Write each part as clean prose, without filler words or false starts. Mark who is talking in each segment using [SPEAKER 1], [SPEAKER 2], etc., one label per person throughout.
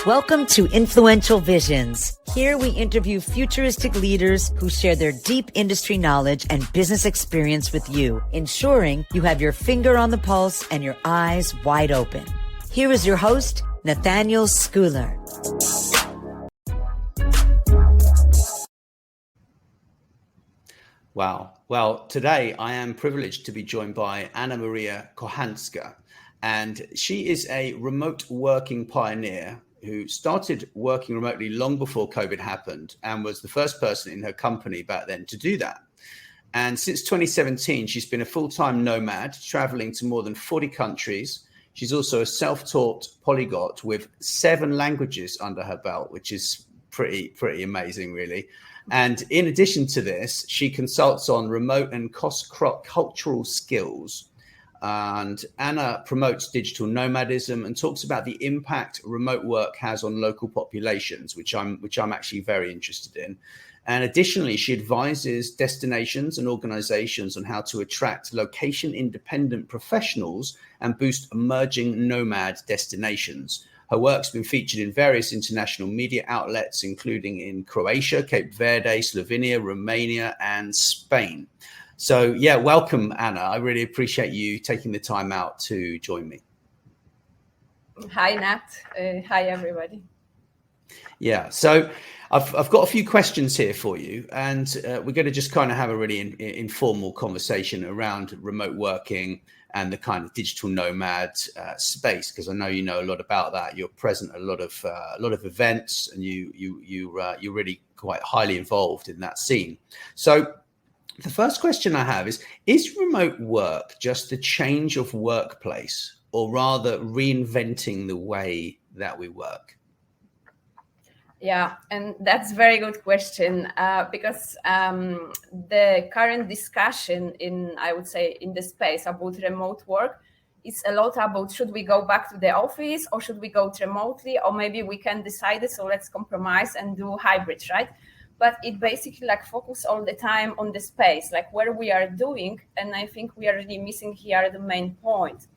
[SPEAKER 1] Welcome to Influential Visions. Here we interview futuristic leaders who share their deep industry knowledge and business experience with you, ensuring you have your finger on the pulse and your eyes wide open. Here is your host, Nathaniel Schooler.
[SPEAKER 2] Wow. Well, today I am privileged to be joined by Anna Maria Kochanska, and she is a remote working pioneer who started working remotely long before COVID happened and was the first person in her company back then to do that. And since 2017, she's been a full-time nomad, traveling to more than 40 countries. She's also a self-taught polyglot with 7 languages under her belt, which is pretty amazing, really. And in addition to this, she consults on remote and cross-cultural skills. And Anna promotes digital nomadism and talks about the impact remote work has on local populations, which I'm actually very interested in. And additionally, she advises destinations and organizations on how to attract location-independent professionals and boost emerging nomad destinations. Her work's been featured in various international media outlets, including in Croatia, Cape Verde, Slovenia, Romania, and Spain. So, yeah, welcome, Anna. I really appreciate you taking the time out to join me.
[SPEAKER 3] Hi, Nat. Hi, everybody.
[SPEAKER 2] Yeah, so I've got a few questions here for you, and we're going to just kind of have a really informal conversation around remote working and the kind of digital nomad space, because I know you know a lot about that. You're present at a lot of events, and you're really quite highly involved in that scene. So the first question I have is remote work just a change of workplace, or rather reinventing the way that we work?
[SPEAKER 3] Yeah, and that's a very good question because the current discussion in the space about remote work is a lot about should we go back to the office or should we go remotely, or maybe we can decide it, so let's compromise and do hybrid, right? But it basically focus all the time on the space, where we are doing. And I think we are really missing here the main point.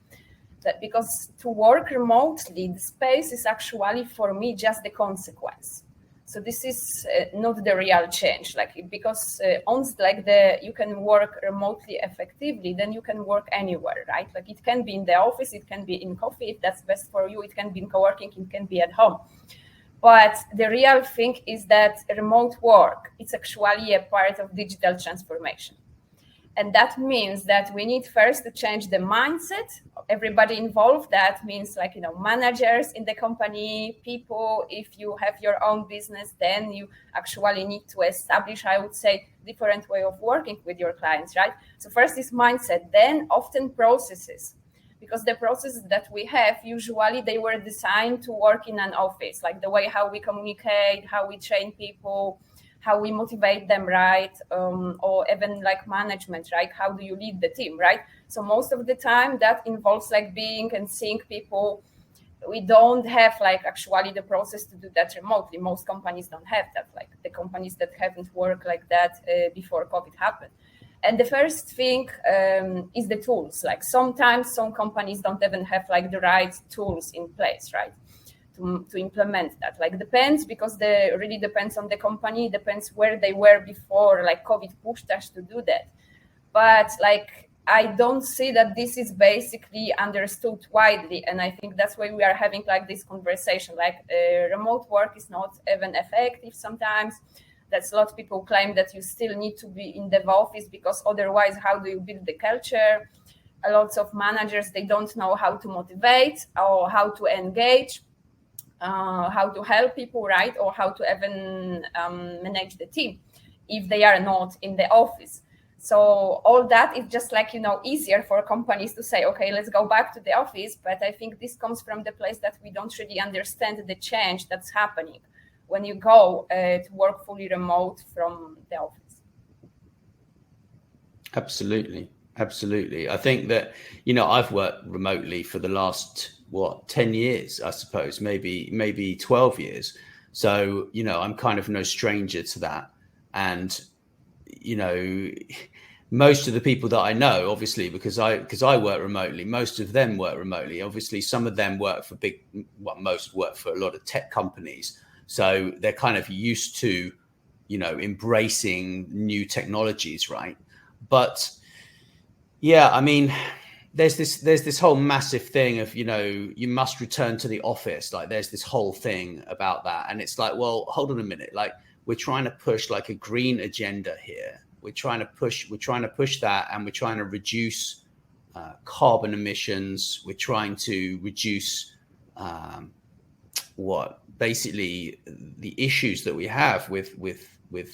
[SPEAKER 3] That because to work remotely, the space is actually for me just the consequence. So this is not the real change. Because once you can work remotely effectively, then you can work anywhere, right? It can be in the office, it can be in coffee if that's best for you, it can be in co-working, it can be at home. But the real thing is that remote work, it's actually a part of digital transformation. And that means that we need first to change the mindset of everybody involved. That means managers in the company, people. If you have your own business, then you actually need to establish, I would say, different way of working with your clients, right? So first is mindset, then often processes. Because the processes that we have, usually they were designed to work in an office, the way how we communicate, how we train people, how we motivate them, right? Or even management, right? How do you lead the team, right? So most of the time that involves being and seeing people. We don't have actually the process to do that remotely. Most companies don't have that, the companies that haven't worked like that before COVID happened. And the first thing is the tools. Sometimes some companies don't even have the right tools in place, right, to implement that. Depends, because really depends on the company, depends where they were before COVID pushed us to do that. But I don't see that this is basically understood widely, and I think that's why we are having this conversation. Remote work is not even effective sometimes. That's a lot of people claim that you still need to be in the office, because otherwise, how do you build the culture? A lot of managers, they don't know how to motivate or how to engage, how to help people, right? Or how to even manage the team if they are not in the office. So all that is just easier for companies to say, okay, let's go back to the office. But I think this comes from the place that we don't really understand the change that's happening when you go to work fully remote from the office.
[SPEAKER 2] Absolutely. I think that, I've worked remotely for the last, 10 years, I suppose, maybe 12 years. So, I'm kind of no stranger to that. And, most of the people that I know, obviously, because I work remotely, most of them work remotely. Obviously, some of them work for most work for a lot of tech companies. So they're kind of used to, embracing new technologies, right? But yeah, I mean, there's this whole massive thing of, you must return to the office. Like there's this whole thing about that. And it's like, well, hold on a minute. Like we're trying to push like a green agenda here. We're trying to push that, and we're trying to reduce carbon emissions. We're trying to reduce basically the issues that we have with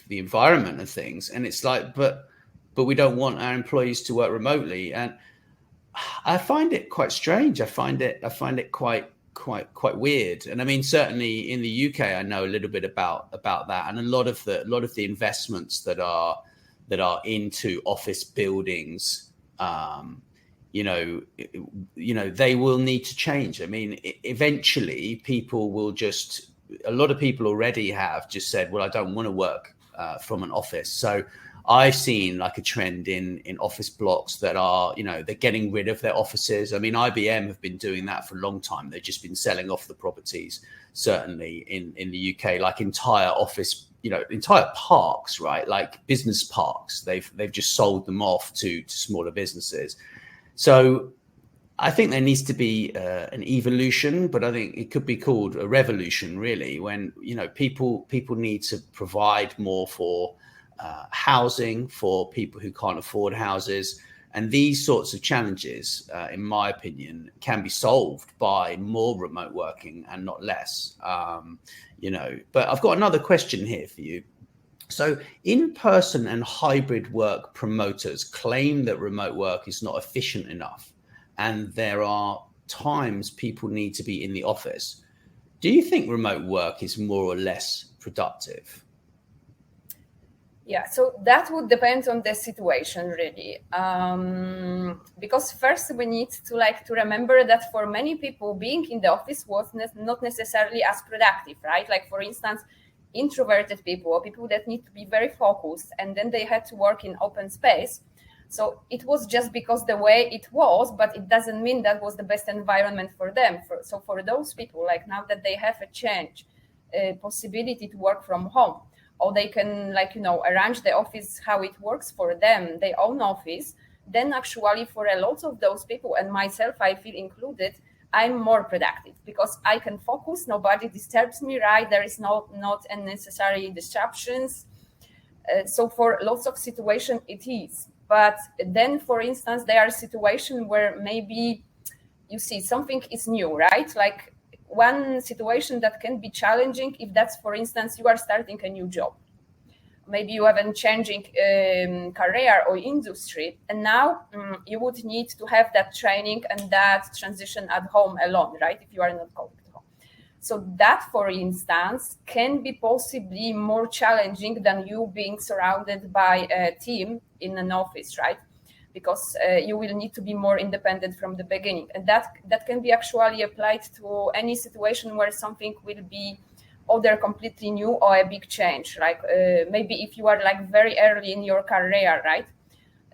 [SPEAKER 2] the environment and things. And it's like, but we don't want our employees to work remotely. And I find it quite strange. I find it quite weird. And I mean, certainly in the UK, I know a little bit about that, and a lot of the investments that are into office buildings, they will need to change. I mean, eventually a lot of people already have just said, well, I don't want to work from an office. So I've seen like a trend in office blocks that are, they're getting rid of their offices. I mean, IBM have been doing that for a long time. They've just been selling off the properties, certainly in the UK, like entire office, entire parks, right? Like business parks. They've just sold them off to smaller businesses. So I think there needs to be an evolution, but I think it could be called a revolution, really, when, people need to provide more for housing for people who can't afford houses. And these sorts of challenges, in my opinion, can be solved by more remote working and not less. But I've got another question here for you. So in-person and hybrid work promoters claim that remote work is not efficient enough, and there are times people need to be in the office. Do you think remote work is more or less productive?
[SPEAKER 3] Yeah, so that would depend on the situation, really. Because first we need to remember that for many people, being in the office was not necessarily as productive, right? Like, for instance, introverted people or people that need to be very focused, and then they had to work in open space. So it was just because the way it was, but it doesn't mean that was the best environment for them. So for those people, like now that they have a possibility to work from home, or they can arrange the office how it works for them, their own office, then actually for a lot of those people, and myself, I feel included, I'm more productive because I can focus, nobody disturbs me, right? There is not unnecessary disruptions. So for lots of situations it is. But then, for instance, there are situations where maybe you see something is new, right? Like one situation that can be challenging if that's, for instance, you are starting a new job. Maybe you have a changing career or industry, and now you would need to have that training and that transition at home alone, right? If you are not going to home. So that, for instance, can be possibly more challenging than you being surrounded by a team in an office, right? Because you will need to be more independent from the beginning. And that can be actually applied to any situation where something will be either completely new or a big change. Like maybe if you are like very early in your career, right?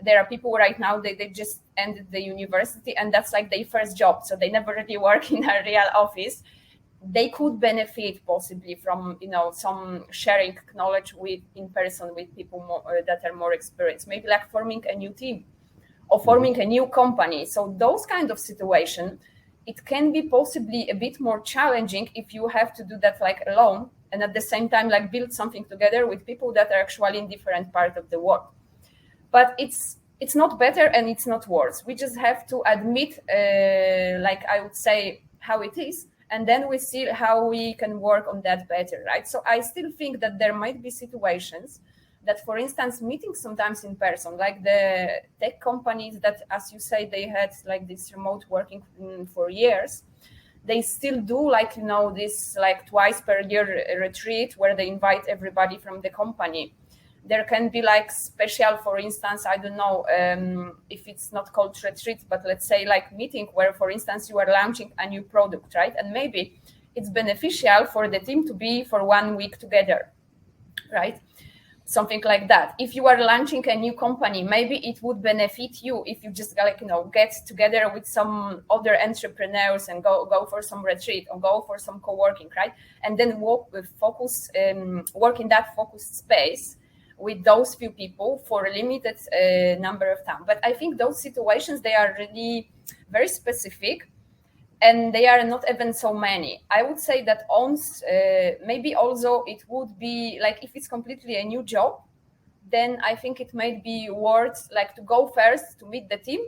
[SPEAKER 3] There are people right now, they just ended the university and that's like their first job. So they never really work in a real office. They could benefit possibly from, some sharing knowledge in person with people that are more experienced, maybe like forming a new team or forming a new company. So those kind of situations, it can be possibly a bit more challenging if you have to do that like alone and at the same time like build something together with people that are actually in different parts of the world. But it's not better and it's not worse. We just have to admit, I would say, how it is, and then we see how we can work on that better, right? So I still think that there might be situations that, for instance, meetings sometimes in person, like the tech companies that, as you say, they had like this remote working for years, they still do this like twice per year retreat where they invite everybody from the company. There can be like special, for instance, I don't know if it's not called retreat, but let's say like meeting where, for instance, you are launching a new product, right? And maybe it's beneficial for the team to be for 1 week together, right? something like that. If you are launching a new company, maybe it would benefit you if you just get together with some other entrepreneurs and go for some retreat or go for some co-working, right? And then work in that focused space with those few people for a limited number of time. But I think those situations, they are really very specific, and they are not even so many. I would say that maybe also it would be like, if it's completely a new job, then I think it might be worth like to go first to meet the team,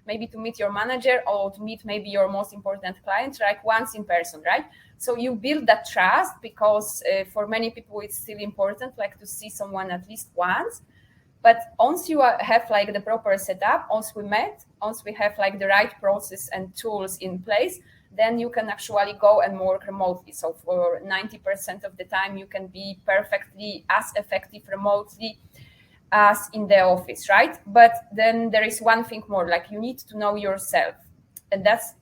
[SPEAKER 3] maybe to meet your manager, or to meet maybe your most important client, like once in person, right? So you build that trust, because for many people it's still important like to see someone at least once. But once you have like the proper setup, once we have like the right process and tools in place, then you can actually go and work remotely. So for 90% of the time, you can be perfectly as effective remotely as in the office, right? But then there is one thing more, like you need to know yourself. And that's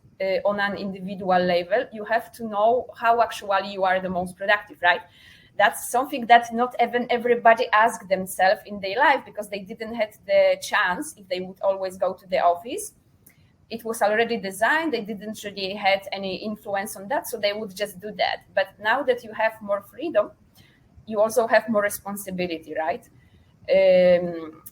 [SPEAKER 3] on an individual level. You have to know how actually you are the most productive, right? That's something that not even everybody ask themselves in their life, because they didn't have the chance if they would always go to the office. It was already designed. They didn't really had any influence on that, so they would just do that. But now that you have more freedom, you also have more responsibility, right?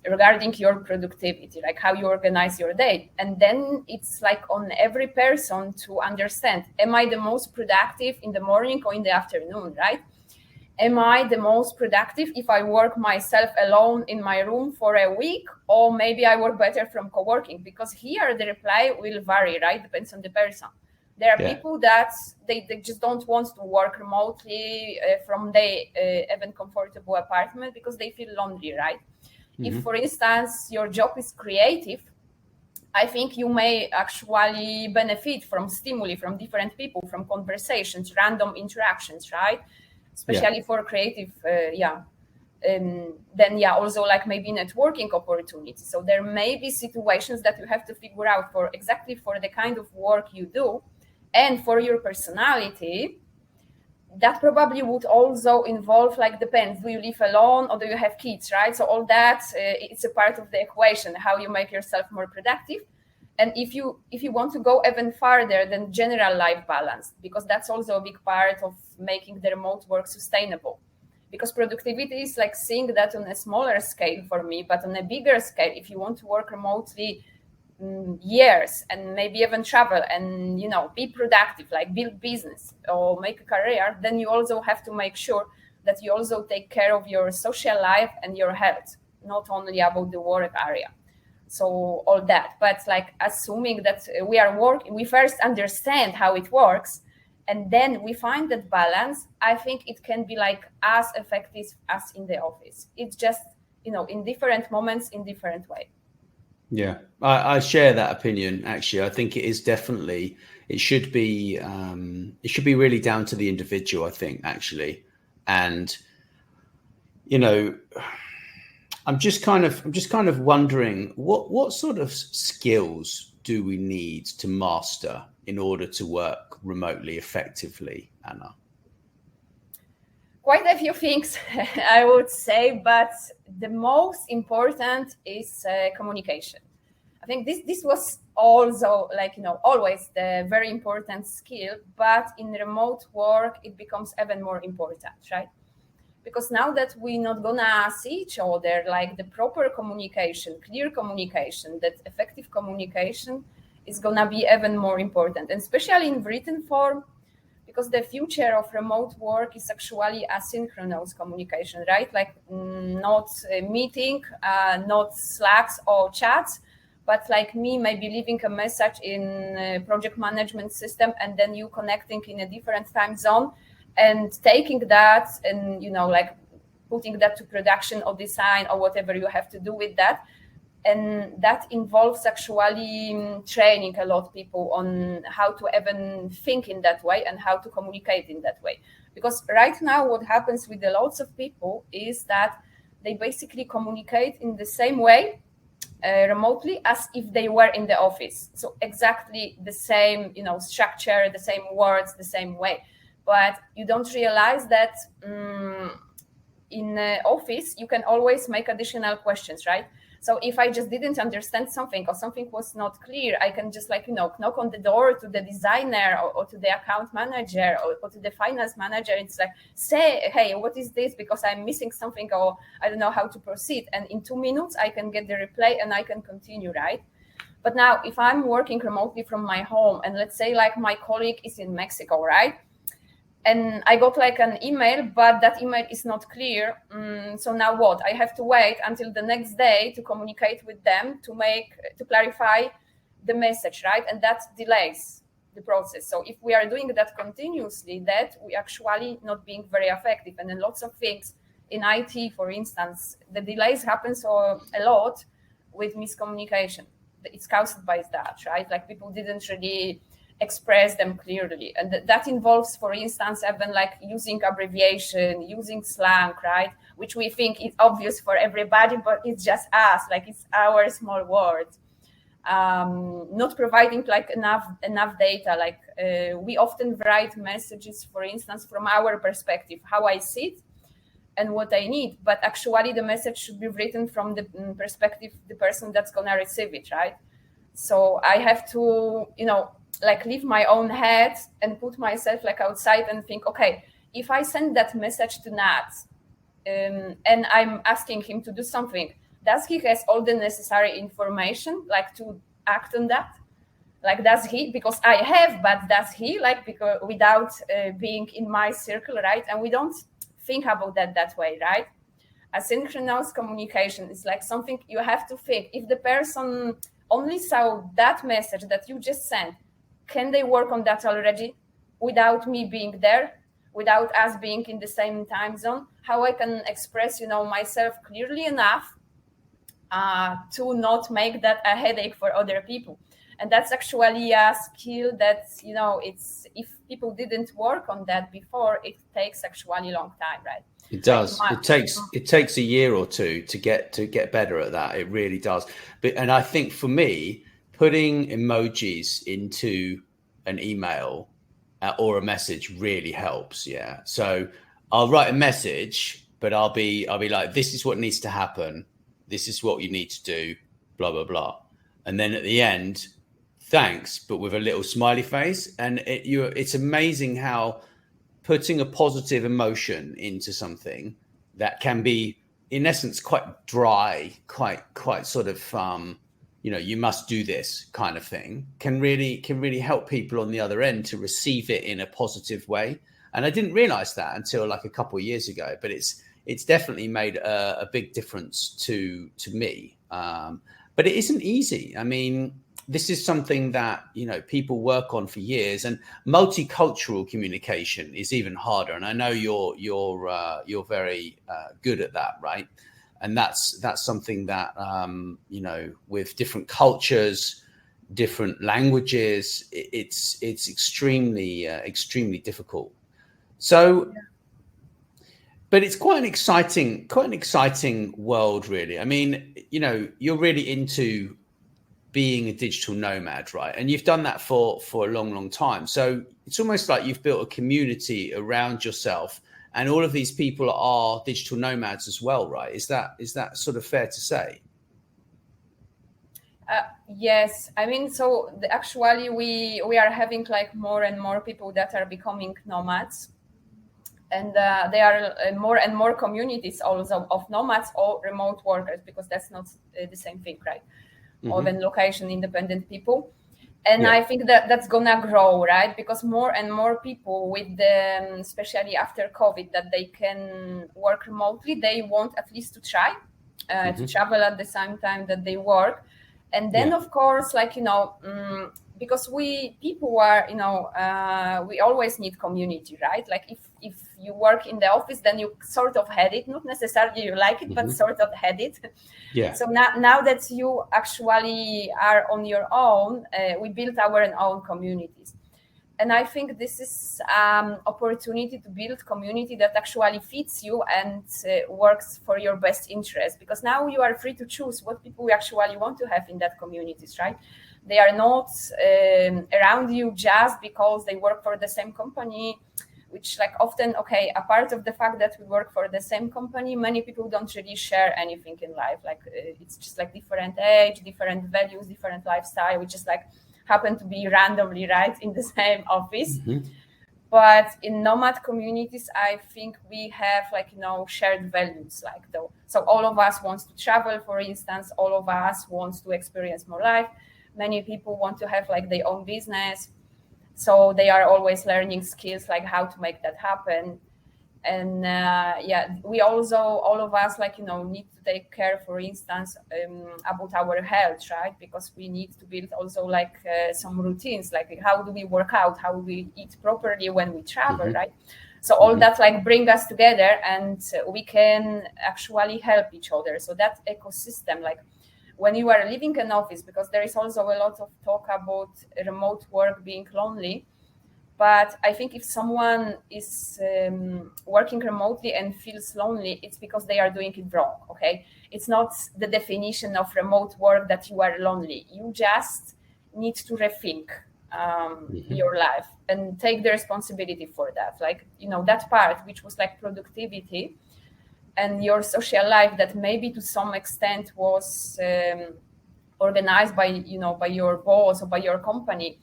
[SPEAKER 3] Regarding your productivity, like how you organize your day. And then it's like on every person to understand, am I the most productive in the morning or in the afternoon, right? Am I the most productive if I work myself alone in my room for a week, or maybe I work better from co-working? Because here the reply will vary, right? Depends on the person. There are people that they just don't want to work remotely from their even comfortable apartment because they feel lonely, right? Mm-hmm. If, for instance, your job is creative, I think you may actually benefit from stimuli from different people, from conversations, random interactions, right? Especially for creative, then also like maybe networking opportunities. So there may be situations that you have to figure out for exactly for the kind of work you do and for your personality. That probably would also involve, like, depends, do you live alone or do you have kids, right? So all that, it's a part of the equation, how you make yourself more productive. And if you want to go even farther than general life balance, because that's also a big part of making the remote work sustainable. Because productivity is like seeing that on a smaller scale for me, but on a bigger scale, if you want to work remotely years and maybe even travel and, be productive, like build business or make a career, then you also have to make sure that you also take care of your social life and your health, not only about the work area. So all that, but like assuming that we first understand how it works, and then we find that balance, I think it can be like as effective as in the office. It's just, in different moments, in different way.
[SPEAKER 2] Yeah, I share that opinion. Actually, I think it should be really down to the individual, I think, actually. And, I'm just kind of wondering what sort of skills do we need to master in order to work remotely effectively, Anna?
[SPEAKER 3] Quite a few things, I would say, but the most important is communication. I think this was also always the very important skill, but in remote work it becomes even more important, right? Because now that we're not gonna see each other, like the proper communication, clear communication, that effective communication is gonna be even more important, and especially in written form, because the future of remote work is actually asynchronous communication, right? Like not a meeting, not Slacks or chats, but like me maybe leaving a message in a project management system and then you connecting in a different time zone and taking that and, putting that to production or design or whatever you have to do with that. And that involves actually training a lot of people on how to even think in that way and how to communicate in that way. Because right now what happens with a lots of people is that they basically communicate in the same way remotely as if they were in the office. So exactly the same, structure, the same words, the same way. But you don't realize that in office, you can always make additional questions, right? So if I just didn't understand something or something was not clear, I can just knock on the door to the designer or to the account manager or to the finance manager. It's like, say, hey, what is this? Because I'm missing something or I don't know how to proceed. And in 2 minutes, I can get the reply and I can continue, right? But now if I'm working remotely from my home and let's say like my colleague is in Mexico, right? And I got like an email, but that email is not clear. So now what? I have to wait until the next day to communicate with them to clarify the message, right? And that delays the process. So if we are doing that continuously, that we actually not being very effective. And then lots of things in IT, for instance, the delays happen so a lot with miscommunication. It's caused by that, right? Like people didn't really express them clearly, and that involves, for instance, even like using abbreviation, using slang, right, which we think is obvious for everybody, but it's just us, like it's our small words. Not providing like enough data, like we often write messages, for instance, from our perspective, how I see it and what I need, but actually the message should be written from the perspective the person that's gonna receive it, right? So I have to like leave my own head and put myself like outside and think, okay, if I send that message to Nat and I'm asking him to do something, does he has all the necessary information like to act on that? Like, does he, because I have, but does he, like, because without being in my circle, right? And we don't think about that way, right? Asynchronous communication is like something you have to think. If the person only saw that message that you just sent, can they work on that already without me being there, without us being in the same time zone? How I can express, myself clearly enough to not make that a headache for other people. And that's actually a skill that, it's, if people didn't work on that before, it takes actually a long time, right?
[SPEAKER 2] It does. It takes a year or two to get better at that. It really does. And I think for me, putting emojis into an email or a message really helps. Yeah. So I'll write a message, but I'll be like, this is what needs to happen. This is what you need to do, blah, blah, blah. And then at the end, thanks, but with a little smiley face. And it's amazing how putting a positive emotion into something that can be, in essence, quite dry, quite sort of, you must do this kind of thing, can really help people on the other end to receive it in a positive way. And I didn't realize that until like a couple of years ago, but it's definitely made a big difference to me. But it isn't easy. I mean, this is something that, people work on for years, and multicultural communication is even harder. And I know you're very good at that, right? And that's something that, with different cultures, different languages, it's extremely difficult. So, but it's quite an exciting world, really. I mean, you're really into being a digital nomad, right? And you've done that for a long time. So it's almost like you've built a community around yourself, and all of these people are digital nomads as well, right? Is that sort of fair to say?
[SPEAKER 3] Yes. I mean, so actually we are having like more and more people that are becoming nomads. And there are more and more communities also of nomads or remote workers, because that's not the same thing, right? Mm-hmm. Or then location independent people. And I think that's gonna grow, right? Because more and more people with the, especially after COVID, that they can work remotely, they want at least to try to travel at the same time that they work. And then of course, like, because people are, we always need community, right? Like if you work in the office, then you sort of had it, not necessarily you like it, but sort of had it. Yeah. So now that you actually are on your own, we built our own communities. And I think this is opportunity to build community that actually fits you and works for your best interest, because now you are free to choose what people you actually want to have in that communities, right? They are not around you just because they work for the same company, which like often, okay, apart of the fact that we work for the same company, many people don't really share anything in life. Like it's just like different age, different values, different lifestyle, which is like happen to be randomly right in the same office. But in nomad communities, I think we have like, shared values like though. So all of us wants to travel, for instance, all of us wants to experience more life. Many people want to have like their own business. So they are always learning skills like how to make that happen. And we also, all of us like, need to take care, for instance, about our health, right? Because we need to build also like some routines, like how do we work out, how do we eat properly when we travel, right? So all that like bring us together, and we can actually help each other. So that ecosystem, like when you are living in office, because there is also a lot of talk about remote work being lonely. But I think if someone is working remotely and feels lonely, it's because they are doing it wrong, okay? It's not the definition of remote work that you are lonely. You just need to rethink your life and take the responsibility for that. Like, that part, which was like productivity and your social life that maybe to some extent was organized by, by your boss or by your company.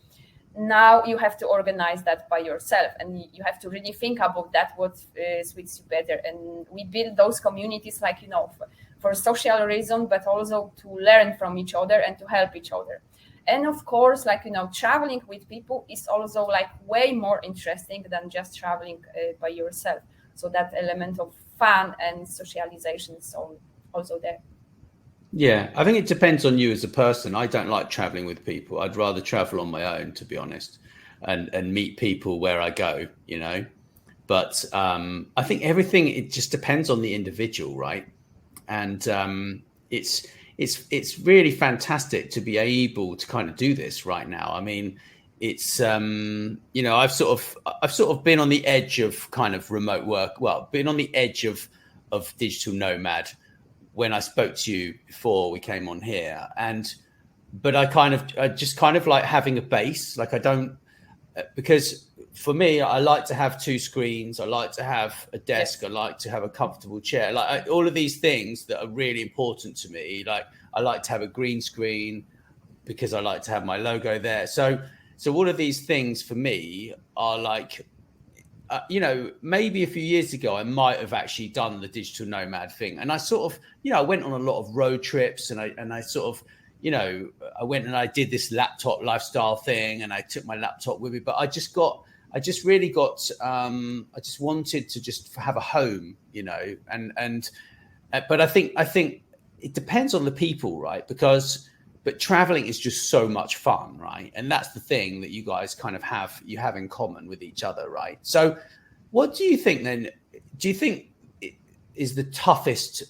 [SPEAKER 3] Now you have to organize that by yourself, and you have to really think about that, what suits you better. And we build those communities like, for social reason, but also to learn from each other and to help each other. And of course, like, traveling with people is also like way more interesting than just traveling by yourself. So that element of fun and socialization is also there.
[SPEAKER 2] Yeah, I think it depends on you as a person. I don't like traveling with people. I'd rather travel on my own, to be honest, and meet people where I go, But I think it just depends on the individual, right? And it's really fantastic to be able to kind of do this right now. I mean, it's I've sort of been on the edge of kind of remote work. Well, been on the edge of digital nomad when I spoke to you before we came on here, but I just kind of like having a base. Like because for me, I like to have 2 screens. I like to have a desk. Yes. I like to have a comfortable chair. Like all of these things that are really important to me. Like I like to have a green screen because I like to have my logo there. So all of these things for me are like, maybe a few years ago, I might have actually done the digital nomad thing. And I sort of, I went on a lot of road trips, and I sort of, I went and I did this laptop lifestyle thing, and I took my laptop with me. But I just wanted to just have a home, but I think it depends on the people, right? But traveling is just so much fun, right? And that's the thing that you guys kind of have in common with each other, right? So what do you think then? Do you think it is the toughest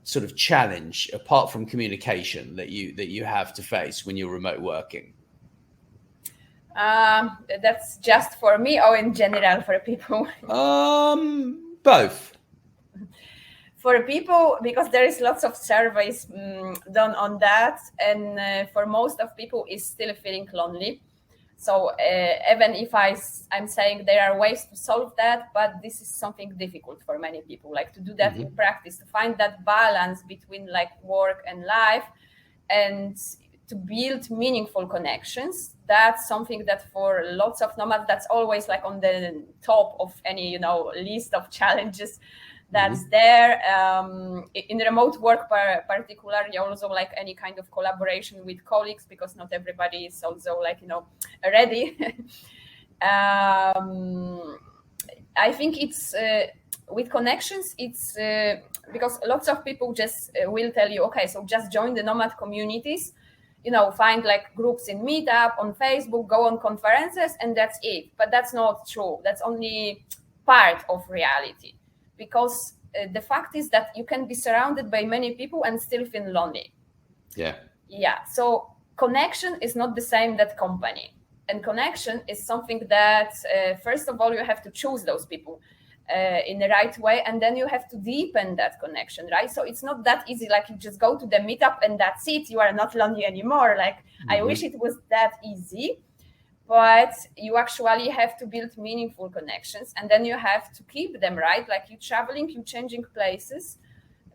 [SPEAKER 2] sort of challenge, apart from communication, that you have to face when you're remote working?
[SPEAKER 3] That's just for me or in general for people?
[SPEAKER 2] Both.
[SPEAKER 3] For people, because there is lots of surveys done on that, and for most of people is still feeling lonely. So even if I'm saying there are ways to solve that, but this is something difficult for many people, like to do that in practice, to find that balance between like work and life, and to build meaningful connections. That's something that for lots of nomads, that's always like on the top of any list of challenges that's there. In remote work particularly, also like any kind of collaboration with colleagues, because not everybody is also like ready. I think it's with connections, it's because lots of people just will tell you, okay, so just join the nomad communities, find like groups in Meetup, on Facebook, go on conferences, and that's it. But that's not true. That's only part of reality. Because the fact is that you can be surrounded by many people and still feel lonely. Yeah. So connection is not the same that company. And connection is something that, first of all, you have to choose those people in the right way. And then you have to deepen that connection, right? So it's not that easy. Like you just go to the meetup and that's it. You are not lonely anymore. Like I wish it was that easy. but you actually have to build meaningful connections, and then you have to keep them, right? Like you traveling, you changing places,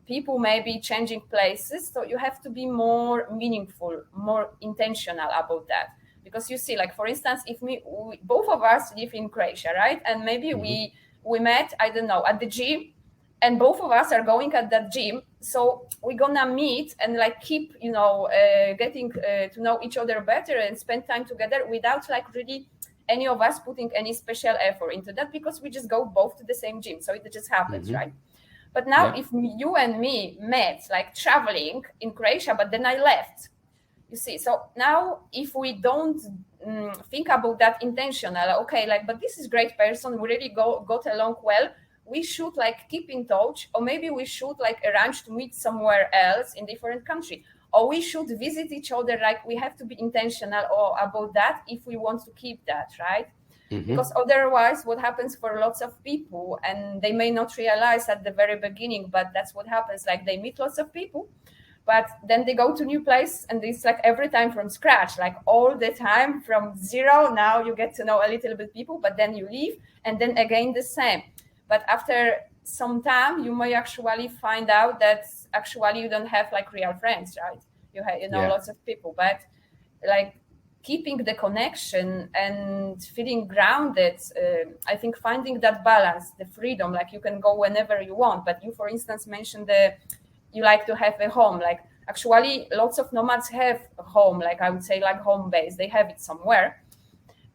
[SPEAKER 3] people may be changing places, so you have to be more meaningful, more intentional about that. Because you see, like for instance, if we both of us live in Croatia, right, and maybe we met, I don't know, at the gym, and both of us are going at that gym, so we're gonna meet and like keep, getting to know each other better and spend time together without like really any of us putting any special effort into that, because we just go both to the same gym, so it just happens, right? But now if you and me met like traveling in Croatia, but then I left, you see, so now if we don't think about that intentional, okay, like, but this is great person, we really got along well, we should like keep in touch, or maybe we should like arrange to meet somewhere else in different country, or we should visit each other. Like we have to be intentional about that if we want to keep that, right? Because otherwise what happens for lots of people, and they may not realize at the very beginning, but that's what happens, like they meet lots of people, but then they go to new place and it's like every time from scratch, like all the time from zero. Now you get to know a little bit people, but then you leave and then again the same. But after some time you may actually find out that actually you don't have like real friends, right? You have, lots of people, but like keeping the connection and feeling grounded, I think finding that balance, the freedom, like you can go whenever you want, but you, for instance, mentioned you like to have a home. Like actually lots of nomads have a home, like I would say like home base, they have it somewhere.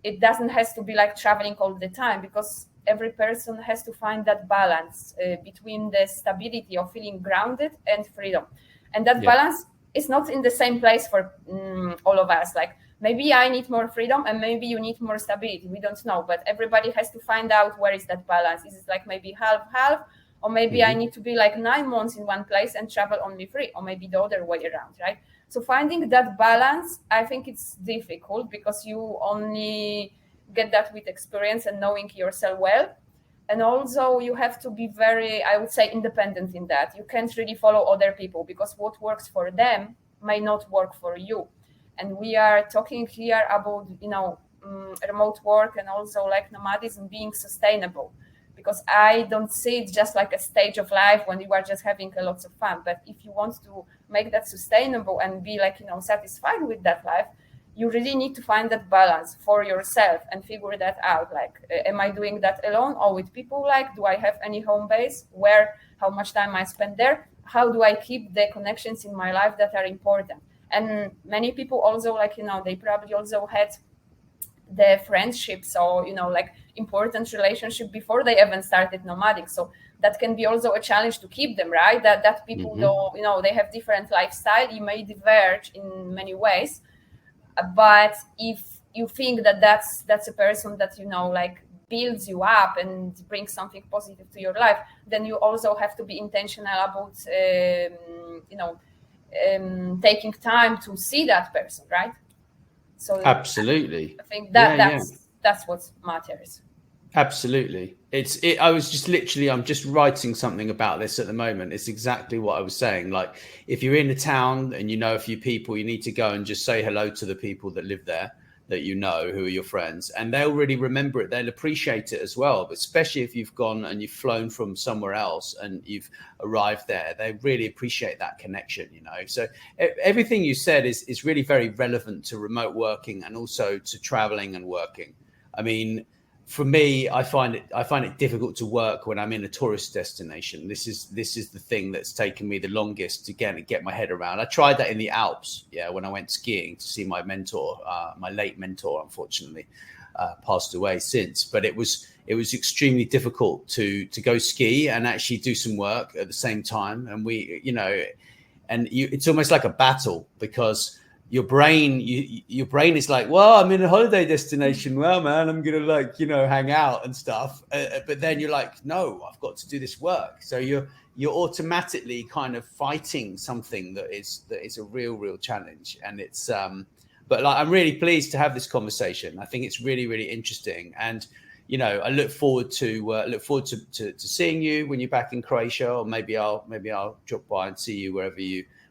[SPEAKER 3] It doesn't have to be like traveling all the time, because every person has to find that balance between the stability of feeling grounded and freedom. And that balance is not in the same place for all of us. Like maybe I need more freedom and maybe you need more stability. We don't know, but everybody has to find out where is that balance. Is it like maybe half, or maybe I need to be like 9 months in one place and travel only 3, or maybe the other way around, right? So finding that balance, I think it's difficult, because you only get that with experience and knowing yourself well. And also you have to be very, I would say, independent in that. You can't really follow other people, because what works for them may not work for you. And we are talking here about, remote work and also like nomadism being sustainable, because I don't see it just like a stage of life when you are just having a lot of fun. But if you want to make that sustainable and be like, satisfied with that life, you really need to find that balance for yourself and figure that out. Like, am I doing that alone or with people? Like, do I have any home base? Where, how much time I spend there? How do I keep the connections in my life that are important? And many people also, like, they probably also had the friendships or, like important relationship before they even started nomadic. So that can be also a challenge to keep them, right? That people don't, they have different lifestyle. You may diverge in many ways. But if you think that that's a person that like builds you up and brings something positive to your life, then you also have to be intentional about taking time to see that person, right? So
[SPEAKER 2] absolutely,
[SPEAKER 3] I think that's what matters.
[SPEAKER 2] Absolutely. I'm just writing something about this at the moment. It's exactly what I was saying. Like, if you're in a town and you know a few people, you need to go and just say hello to the people that live there, that who are your friends, and they'll really remember it. They'll appreciate it as well. But especially if you've gone and you've flown from somewhere else and you've arrived there, they really appreciate that connection, So everything you said is really very relevant to remote working and also to traveling and working. I mean, for me, I find it difficult to work when I'm in a tourist destination. This is the thing that's taken me the longest to get my head around. I tried that in the Alps, when I went skiing to see my mentor, my late mentor, unfortunately, passed away since. But it was extremely difficult to go ski and actually do some work at the same time. And it's almost like a battle, because your brain is like, well, I'm in a holiday destination. Well, man, I'm going to hang out and stuff. But then you're like, no, I've got to do this work. So you're automatically kind of fighting something that is a real challenge. And it's, but I'm really pleased to have this conversation. I think it's really, really interesting. And, I look forward to seeing you when you're back in Croatia, or maybe I'll drop by and see you wherever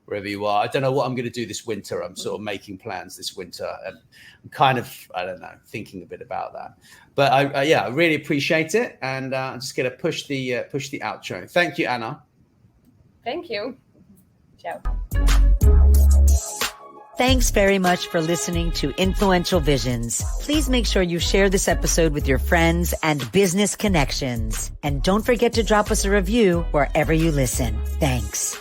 [SPEAKER 2] wherever you are. I don't know what I'm going to do this winter. I'm sort of making plans this winter, and I'm kind of, I don't know, thinking a bit about that. But I really appreciate it, and I'm just going to push the outro. Thank you, Anna.
[SPEAKER 3] Thank you. Ciao.
[SPEAKER 1] Thanks very much for listening to Influential Visions. Please make sure you share this episode with your friends and business connections. And don't forget to drop us a review wherever you listen. Thanks.